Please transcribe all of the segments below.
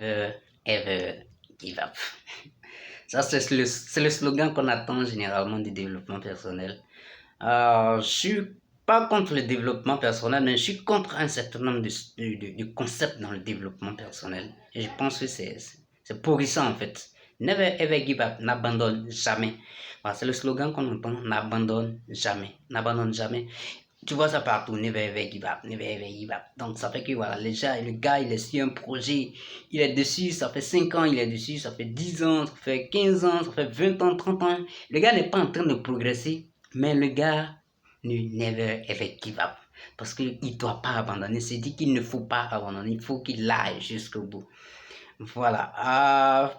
Never ever give up. Ça, c'est le slogan qu'on attend généralement du développement personnel. Je suis pas contre le développement personnel, mais je suis contre un certain nombre de concepts dans le développement personnel. Et je pense que c'est pourrissant en fait. Never ever give up, n'abandonne jamais. Voilà, c'est le slogan qu'on entend, n'abandonne jamais, n'abandonne jamais. Tu vois ça partout, never ever give up, never ever give up. Donc ça fait que voilà, le gars il est sur un projet, il est dessus, ça fait 5 ans, il est dessus, ça fait 10 ans, ça fait 15 ans, ça fait 20 ans, 30 ans. Le gars n'est pas en train de progresser, mais le gars ne never ever give up. Parce qu'il ne doit pas abandonner, c'est dit qu'il ne faut pas abandonner, il faut qu'il aille jusqu'au bout. Voilà,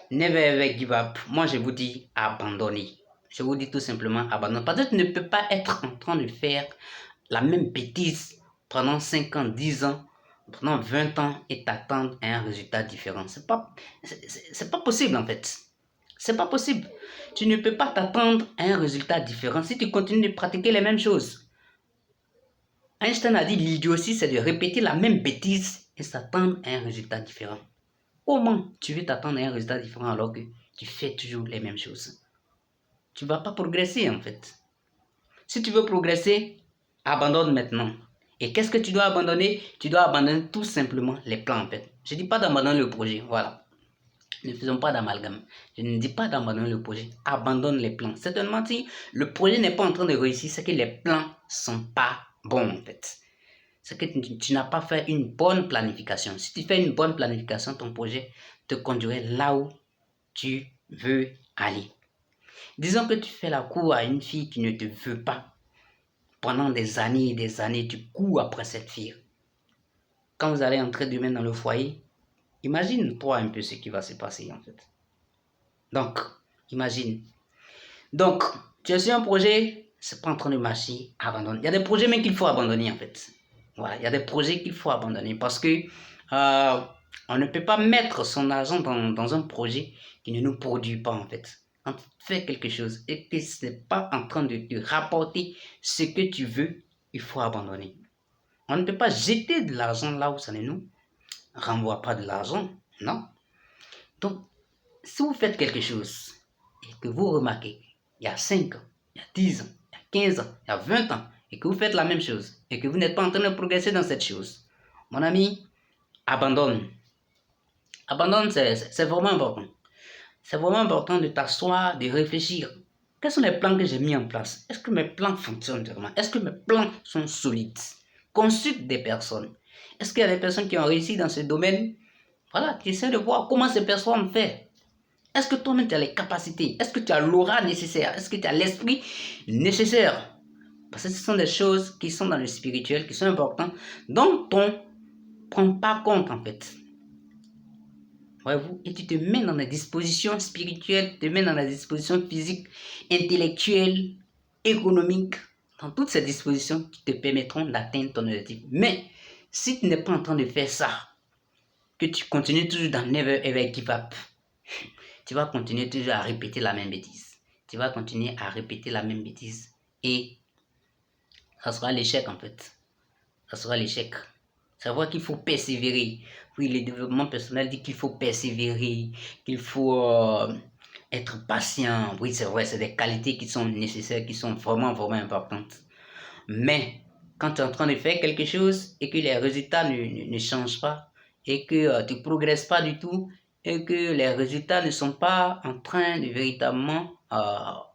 never ever give up. Moi je vous dis abandonner. Je vous dis tout simplement abandonner. Parce que tu ne peux pas être en train de faire la même bêtise pendant 5 ans, 10 ans, pendant 20 ans et t'attendre à un résultat différent. C'est pas possible en fait. C'est pas possible. Tu ne peux pas t'attendre à un résultat différent si tu continues de pratiquer les mêmes choses. Einstein a dit l'idiotie, c'est de répéter la même bêtise et s'attendre à un résultat différent. Comment tu veux t'attendre à un résultat différent alors que tu fais toujours les mêmes choses? Tu ne vas pas progresser en fait. Si tu veux progresser, abandonne maintenant. Et qu'est-ce que tu dois abandonner? Tu dois abandonner tout simplement les plans en fait. Je ne dis pas d'abandonner le projet, voilà. Ne faisons pas d'amalgame. Je ne dis pas d'abandonner le projet. Abandonne les plans. Certainement, si le projet n'est pas en train de réussir, c'est que les plans ne sont pas bons en fait. C'est que tu n'as pas fait une bonne planification. Si tu fais une bonne planification, ton projet te conduirait là où tu veux aller. Disons que tu fais la cour à une fille qui ne te veut pas. Pendant des années et des années, tu cours après cette fille. Quand vous allez entrer demain dans le foyer, imagine-toi un peu ce qui va se passer en fait. Donc, imagine. Donc, tu es sur un projet, c'est pas en train de marcher, abandonne. Il y a des projets même qu'il faut abandonner en fait. Voilà, il y a des projets qu'il faut abandonner parce que on ne peut pas mettre son argent dans un projet qui ne nous produit pas en fait. Quand tu fais quelque chose et que ce n'est pas en train de te rapporter ce que tu veux, il faut abandonner. On ne peut pas jeter de l'argent là où ça ne nous renvoie pas de l'argent, non? Donc, si vous faites quelque chose et que vous remarquez, il y a 5 ans, il y a 10 ans, il y a 15 ans, il y a 20 ans, et que vous faites la même chose, et que vous n'êtes pas en train de progresser dans cette chose, mon ami, abandonne. Abandonne, c'est vraiment important. C'est vraiment important de t'asseoir, de réfléchir. Quels sont les plans que j'ai mis en place? Est-ce que mes plans fonctionnent vraiment? Est-ce que mes plans sont solides? Consulte des personnes. Est-ce qu'il y a des personnes qui ont réussi dans ce domaine? Voilà, tu essaies de voir comment ces personnes font. Est-ce que toi-même tu as les capacités? Est-ce que tu as l'aura nécessaire? Est-ce que tu as l'esprit nécessaire? Parce que ce sont des choses qui sont dans le spirituel, qui sont importantes, dont on ne prend pas compte en fait. Voyez-vous? Et tu te mets dans des dispositions spirituelles, tu te mets dans des dispositions physiques, intellectuelles, économiques, dans toutes ces dispositions qui te permettront d'atteindre ton objectif. Mais si tu n'es pas en train de faire ça, que tu continues toujours dans Never Ever Give Up, tu vas continuer toujours à répéter la même bêtise. Tu vas continuer à répéter la même bêtise et ça sera l'échec en fait. Ça sera l'échec. Savoir qu'il faut persévérer. Oui, le développement personnel dit qu'il faut persévérer, qu'il faut être patient. Oui, c'est vrai, c'est des qualités qui sont nécessaires, qui sont vraiment, vraiment importantes. Mais quand tu es en train de faire quelque chose et que les résultats ne changent pas et que tu ne progresses pas du tout et que les résultats ne sont pas en train de véritablement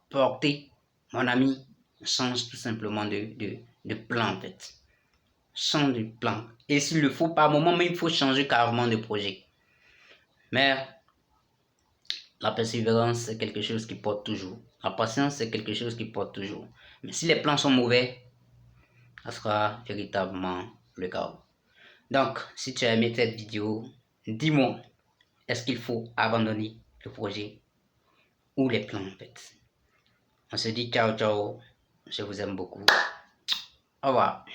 porter, mon ami, change tout simplement de plan en fait. Change de plan. Et s'il le faut, par moment, mais il faut changer carrément de projet. Mais la persévérance, c'est quelque chose qui porte toujours. La patience, c'est quelque chose qui porte toujours. Mais si les plans sont mauvais, ça sera véritablement le chaos. Donc, si tu as aimé cette vidéo, dis-moi, est-ce qu'il faut abandonner le projet ou les plans en fait? On se dit ciao ciao, je vous aime beaucoup. Au revoir.